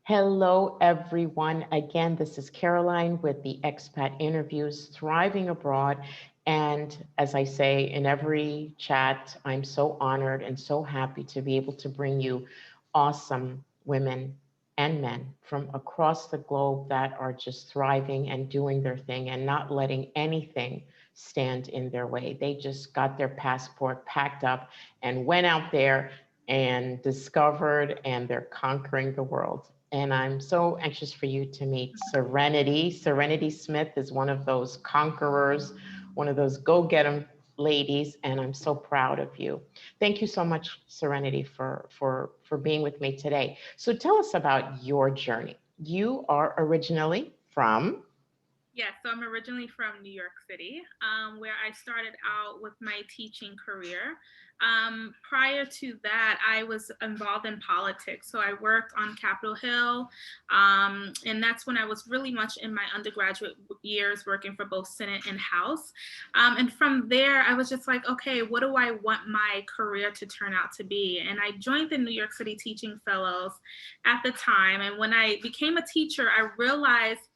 Hello, everyone. Again, this is Caroline with the Expat Interviews, Thriving Abroad. And as I say in every chat, I'm so honored and so happy to be able to bring you awesome women and men from across the globe that are just thriving and doing their thing and not letting anything stand in their way. They just got their passport packed up and went out there and discovered, and they're conquering the world. And I'm so anxious for you to meet Serenity. Serenity Smith is one of those conquerors, one of those go-get 'em ladies, and I'm so proud of you. Thank you so much, Serenity, for being with me today. So tell us about your journey. You are originally from? Yeah, so I'm originally from New York City, where I started out with my teaching career. Prior to that, I was involved in politics. So I worked on Capitol Hill, and that's when I was really much in my undergraduate years working for both Senate and House. And from there, I was just like, okay, what do I want my career to turn out to be? And I joined the New York City Teaching Fellows at the time. And when I became a teacher, I realized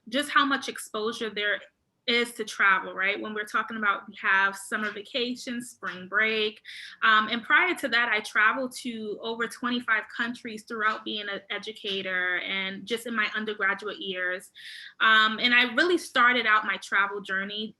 just how much exposure there is to travel, right? When we're talking about we have summer vacations, spring break. And prior to that, I traveled to over 25 countries throughout being an educator and just in my undergraduate years. And I really started out my travel journey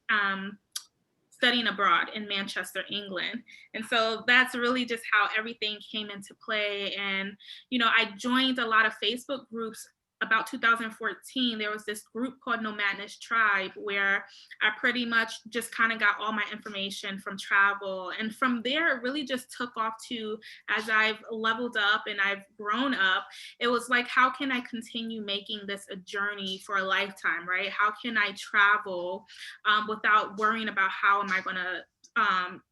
studying abroad in Manchester, England. And so that's really just how everything came into play. And, I joined a lot of Facebook groups. About 2014, there was this group called Nomadness Tribe where I pretty much just kind of got all my information from travel. And from there, it really just took off to, as I've leveled up and I've grown up, it was like, how can I continue making this a journey for a lifetime, right? How can I travel without worrying about how am I going to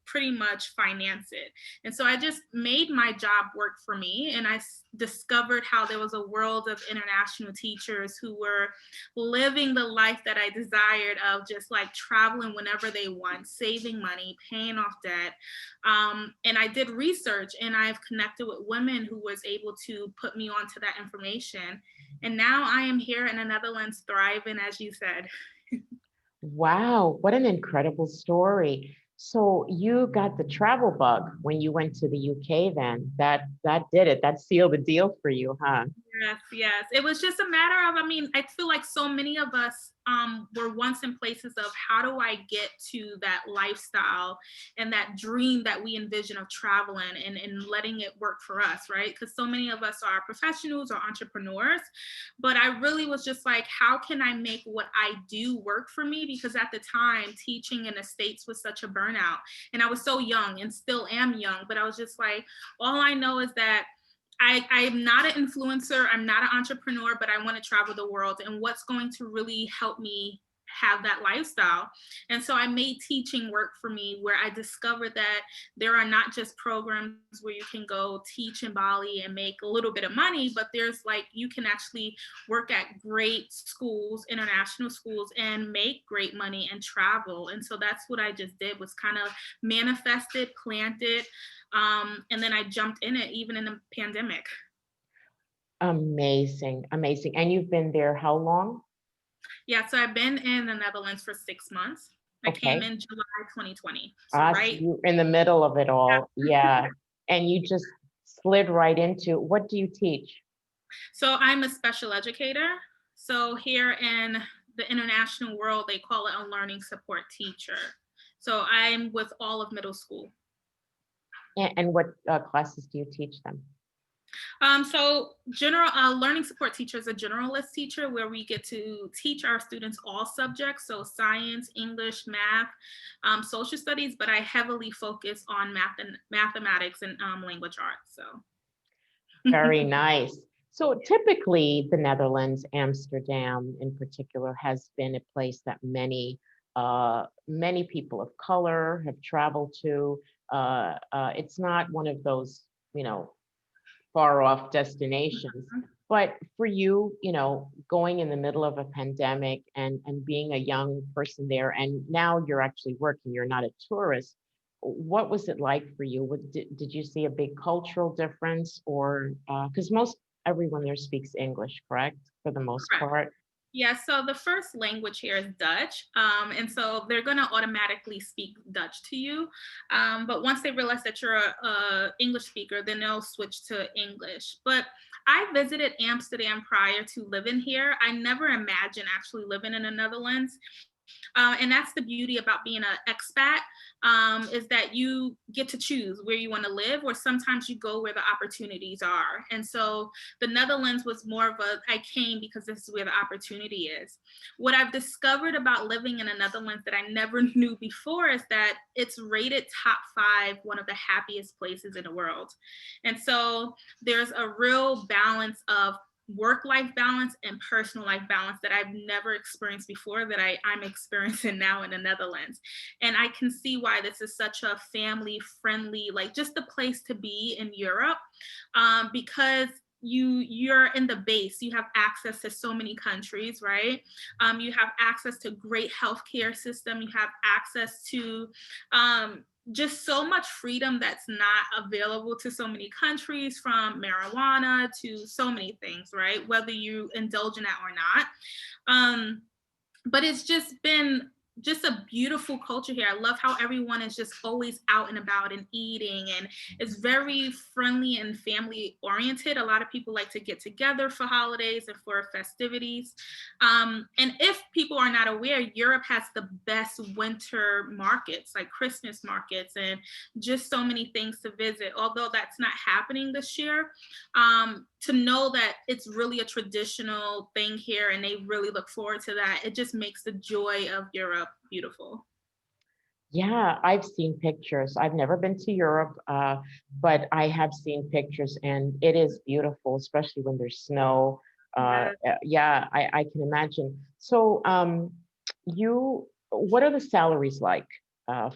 pretty much finance it. And so I just made my job work for me. And I discovered how there was a world of international teachers who were living the life that I desired of just like traveling whenever they want, saving money, paying off debt. And I did research and I've connected with women who was able to put me onto that information. And now I am here in the Netherlands thriving, as you said. Wow, what an incredible story. So you got the travel bug when you went to the UK then. That did it. That sealed the deal for you, huh? Yes, yes. It was just a matter of, I feel like so many of us were once in places of how do I get to that lifestyle and that dream that we envision of traveling and letting it work for us, right? Because so many of us are professionals or entrepreneurs. But I really was just like, how can I make what I do work for me? Because at the time, teaching in the States was such a burnout. And I was so young and still am young, but I was just like, all I know is that I'm not an influencer, I'm not an entrepreneur, but I want to travel the world. And what's going to really help me have that lifestyle? And so I made teaching work for me, where I discovered that there are not just programs where you can go teach in Bali and make a little bit of money, but there's like you can actually work at great schools, international schools, and make great money and travel. And so that's what I just did, was kind of manifested, planted, and then I jumped in it even in the pandemic. Amazing, amazing. And you've been there how long? Yeah, so I've been in the Netherlands for 6 months. I came Okay. in July 2020. So So right. you're in the middle of it all. Yeah. And you just slid right into, what do you teach? So I'm a special educator. So here in the international world, they call it a learning support teacher. So I'm with all of middle school. And what classes do you teach them? So general learning support teacher is a generalist teacher where we get to teach our students all subjects, so science, English, math, social studies, but I heavily focus on math and mathematics and language arts. So Very nice. So typically, the Netherlands, Amsterdam in particular, has been a place that many people of color have traveled to. It's not one of those, you know, far off destinations. But for you, going in the middle of a pandemic and being a young person there, and now you're actually working, you're not a tourist. What was it like for you? Did you see a big cultural difference, or because most everyone there speaks English, correct? For the most Correct. part. Yeah, so the first language here is Dutch. And so they're going to automatically speak Dutch to you. But once they realize that you're a English speaker, then they'll switch to English. But I visited Amsterdam prior to living here. I never imagined actually living in the Netherlands. And that's the beauty about being an expat, is that you get to choose where you want to live, or sometimes you go where the opportunities are. And so the Netherlands was more of a, I came because this is where the opportunity is. What I've discovered about living in the Netherlands that I never knew before is that it's rated top 5, one of the happiest places in the world. And so there's a real balance of work-life balance and personal life balance that I've never experienced before, that I'm experiencing now in the Netherlands. And I can see why this is such a family-friendly, like just the place to be in Europe, because you're in the base, you have access to so many countries, right? You have access to great healthcare system, you have access to just so much freedom that's not available to so many countries, from marijuana to so many things, right? Whether you indulge in that or not. But it's just been just a beautiful culture here. I love how everyone is just always out and about and eating, and it's very friendly and family oriented. A lot of people like to get together for holidays and for festivities. And if people are not aware, Europe has the best winter markets, like Christmas markets, and just so many things to visit. Although that's not happening this year, to know that it's really a traditional thing here and they really look forward to that, it just makes the joy of Europe beautiful. Yeah, I've seen pictures. I've never been to Europe, but I have seen pictures, and it is beautiful, especially when there's snow. Yes. Yeah, I can imagine. So, what are the salaries like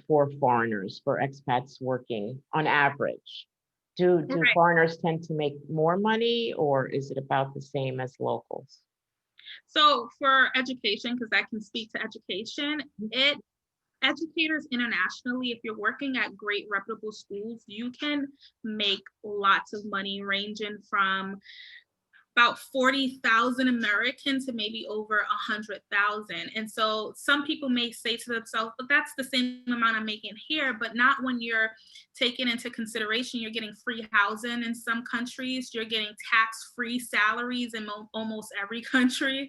for foreigners, for expats working on average? Do Right. foreigners tend to make more money, or is it about the same as locals? So for education, because I can speak to education, it educators internationally, if you're working at great reputable schools, you can make lots of money, ranging from about 40,000 Americans to maybe over 100,000. And so some people may say to themselves, but that's the same amount I'm making here, but not when you're taking into consideration you're getting free housing in some countries, you're getting tax-free salaries in almost every country.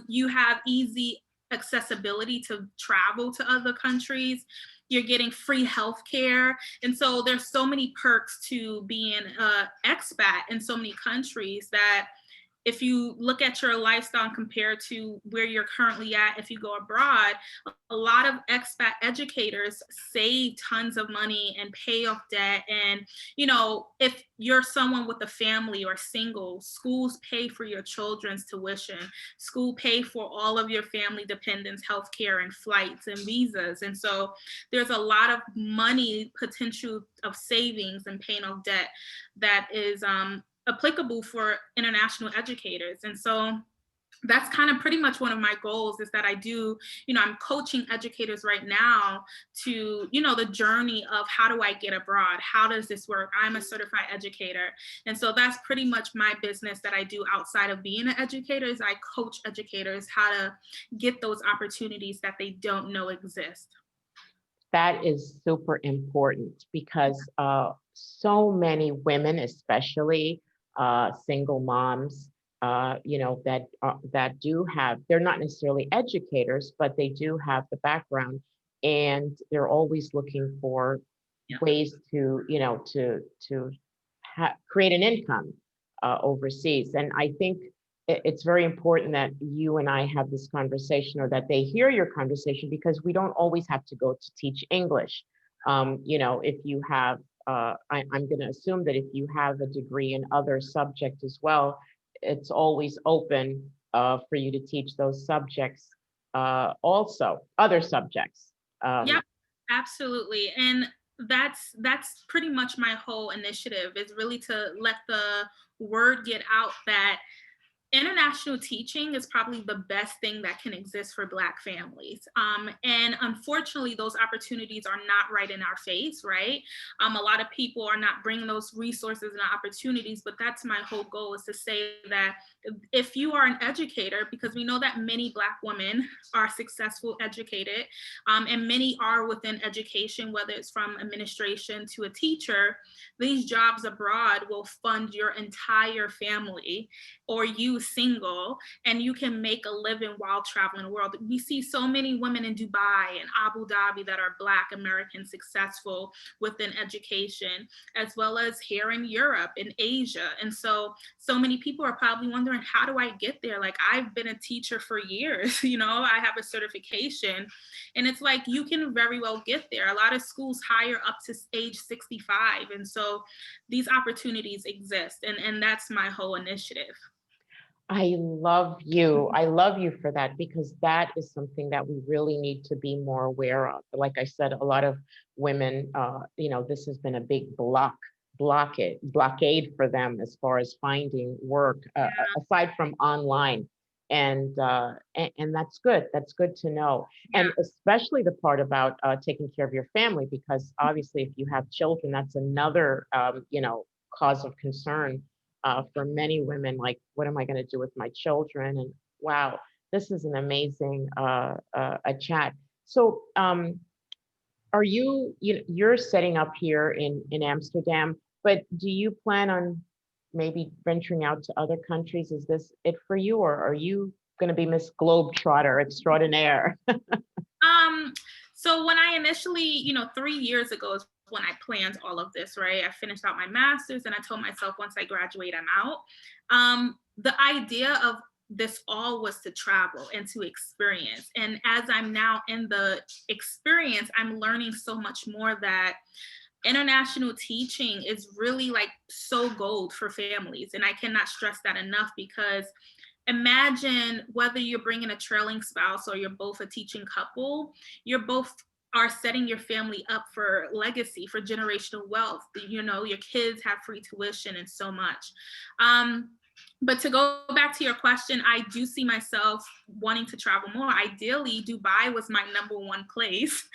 You have easy accessibility to travel to other countries. You're getting free healthcare. And so there's so many perks to being an expat in so many countries, that if you look at your lifestyle compared to where you're currently at, if you go abroad, a lot of expat educators save tons of money and pay off debt. And, if you're someone with a family or single, schools pay for your children's tuition, school pay for all of your family dependents, healthcare and flights and visas. And so there's a lot of money potential of savings and paying off debt that is applicable for international educators. And so that's kind of pretty much one of my goals, is that I do, I'm coaching educators right now to, the journey of how do I get abroad? How does this work? I'm a certified educator. And so that's pretty much my business that I do outside of being an educator, is I coach educators how to get those opportunities that they don't know exist. That is super important because so many women, especially single moms, that do have, they're not necessarily educators, but they do have the background, and they're always looking for Yeah. ways to, create an income overseas. And I think it's very important that you and I have this conversation, or that they hear your conversation, because we don't always have to go to teach English. If you have, I'm going to assume that if you have a degree in other subjects as well, it's always open for you to teach those subjects, also other subjects. Yep, absolutely. And that's pretty much my whole initiative, is really to let the word get out that International teaching is probably the best thing that can exist for Black families. And unfortunately, those opportunities are not right in our face, right? A lot of people are not bringing those resources and opportunities, but that's my whole goal, is to say that if you are an educator, because we know that many Black women are successful, educated, and many are within education, whether it's from administration to a teacher, these jobs abroad will fund your entire family, or you single, and you can make a living while traveling the world. We see so many women in Dubai and Abu Dhabi that are Black American successful within education, as well as here in Europe and Asia. And so many people are probably wondering, how do I get there? Like, I've been a teacher for years, I have a certification, and it's like, you can very well get there. A lot of schools hire up to age 65. And so these opportunities exist, and that's my whole initiative. I love you. I love you for that, because that is something that we really need to be more aware of. Like I said, a lot of women, this has been a big blockade for them as far as finding work, aside from online. And that's good. That's good to know. Yeah. And especially the part about taking care of your family, because obviously if you have children, that's another, cause of concern for many women. Like, what am I going to do with my children? And wow, this is an amazing a chat. So are you're setting up here in Amsterdam, but do you plan on maybe venturing out to other countries? Is this it for you, or are you going to be Miss Globetrotter extraordinaire? So when I initially, 3 years ago is when I planned all of this, right? I finished out my master's, and I told myself, once I graduate, I'm out. The idea of this all was to travel and to experience. And as I'm now in the experience, I'm learning so much more that international teaching is really like so gold for families. And I cannot stress that enough, because imagine whether you're bringing a trailing spouse or you're both a teaching couple, you're both are setting your family up for legacy, for generational wealth. Your kids have free tuition and so much. But to go back to your question, I do see myself wanting to travel more. Ideally, Dubai was my number one place.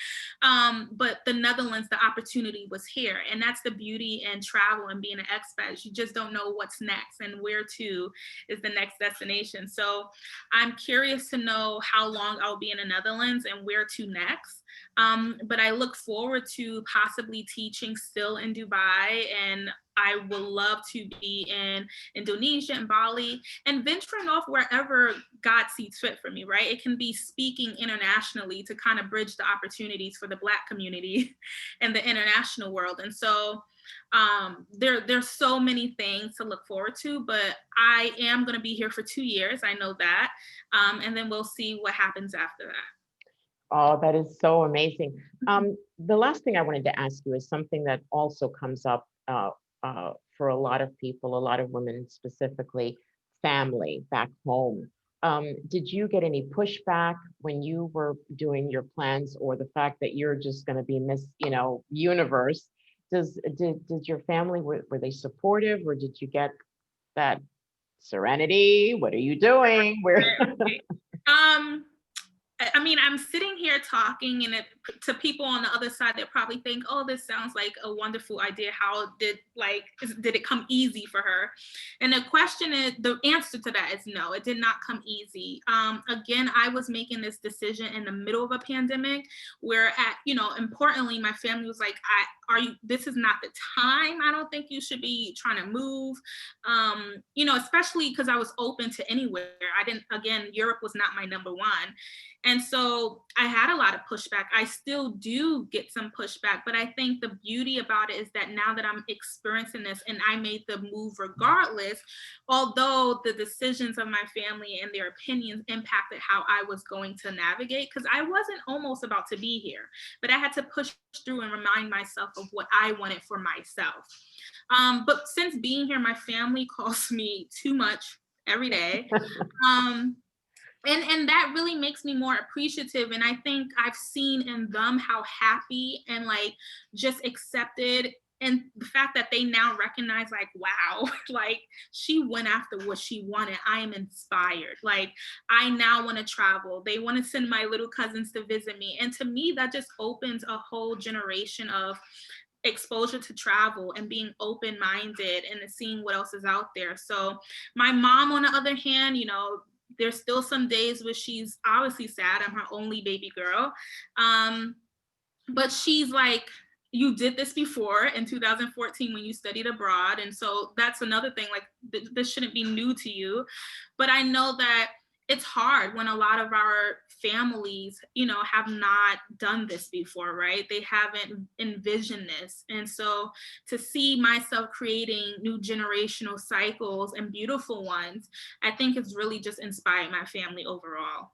But the Netherlands, the opportunity was here. And that's the beauty in travel and being an expat. You just don't know what's next, and where to is the next destination. So I'm curious to know how long I'll be in the Netherlands and where to next. But I look forward to possibly teaching still in Dubai, and I would love to be in Indonesia and Bali, and venturing off wherever God sees fit for me, right? It can be speaking internationally to kind of bridge the opportunities for the Black community and the international world. And so there's so many things to look forward to, but I am going to be here for 2 years. I know that. And then we'll see what happens after that. Oh, that is so amazing. The last thing I wanted to ask you is something that also comes up for a lot of people, a lot of women specifically, family back home. Did you get any pushback when you were doing your plans, or the fact that you're just going to be Miss, Universe? Did your family, were they supportive, or did you get that Serenity? What are you doing? Where? I mean, I'm sitting here talking, and to people on the other side, they probably think, "Oh, this sounds like a wonderful idea. How did it come easy for her?" And the answer to that is no, it did not come easy. Again, I was making this decision in the middle of a pandemic, where importantly, my family was like, this is not the time. I don't think you should be trying to move. Especially because I was open to anywhere. Europe was not my number one. And so I had a lot of pushback. I still do get some pushback, but I think the beauty about it is that now that I'm experiencing this, and I made the move regardless, although the decisions of my family and their opinions impacted how I was going to navigate, because I wasn't almost about to be here, but I had to push through and remind myself of what I wanted for myself. But since being here, my family calls me too much every day. And that really makes me more appreciative. And I think I've seen in them how happy and just accepted And the fact that they now recognize, like, wow, like she went after what she wanted. I am inspired. Like, I now want to travel. They want to send my little cousins to visit me. And to me, that just opens a whole generation of exposure to travel and being open-minded and seeing what else is out there. So my mom, on the other hand, there's still some days where she's obviously sad. I'm her only baby girl. But she's like, you did this before in 2014 when you studied abroad. And so that's another thing, like this shouldn't be new to you. But I know that it's hard when a lot of our families, have not done this before, right? They haven't envisioned this. And so to see myself creating new generational cycles and beautiful ones, I think it's really just inspired my family overall.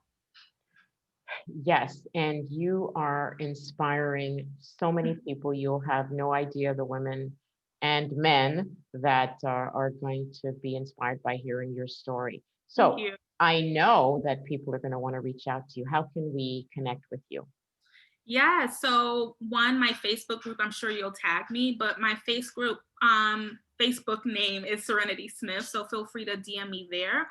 Yes, and you are inspiring so many people. You'll have no idea the women and men that are going to be inspired by hearing your story. Thank So you. I know that people are going to want to reach out to you. How can we connect with you? Yeah, so one, my Facebook group, I'm sure you'll tag me, but my Facebook name is Serenity Smith, so feel free to DM me there.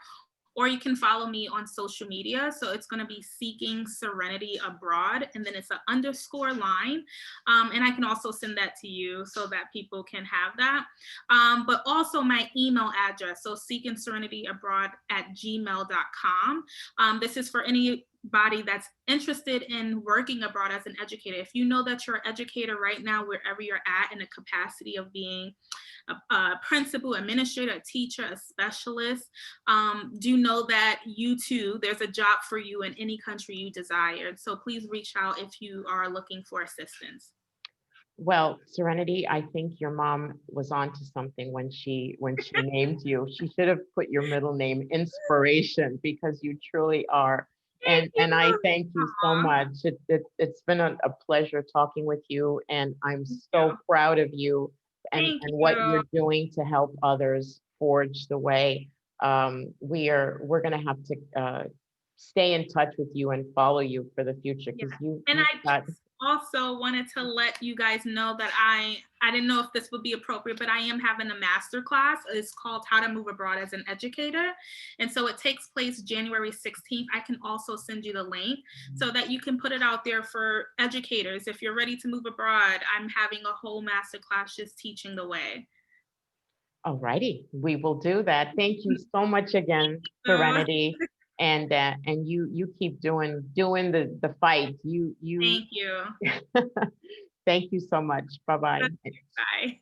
Or you can follow me on social media. So it's going to be Seeking Serenity Abroad, and then it's an underscore line. And I can also send that to you so that people can have that. But also my email address, so seekingserenityabroad@gmail.com. This is for anybody that's interested in working abroad as an educator. If you know that you're an educator right now, wherever you're at, in the capacity of being a principal, administrator, a teacher, a specialist, do know that you too, there's a job for you in any country you desire. So please reach out if you are looking for assistance. Well, Serenity, I think your mom was onto something when she named you. She should have put your middle name Inspiration, because you truly are. Thank And I you. thank you so Aw, much. It's been a pleasure talking with you, and I'm thank so you. proud of you Thank and what you. you're doing to help others forge the way. We're gonna have to stay in touch with you and follow you for the future, Yeah. because And you've I got. just also wanted to let you guys know that I didn't know if this would be appropriate, but I am having a master class. It's called How to Move Abroad as an Educator. And so it takes place January 16th. I can also send you the link so that you can put it out there for educators. If you're ready to move abroad, I'm having a whole master class just teaching the way. All righty, we will do that. Thank you so much again, So Serenity, and you keep doing the fight. You thank you. thank you so much. Bye bye. Bye.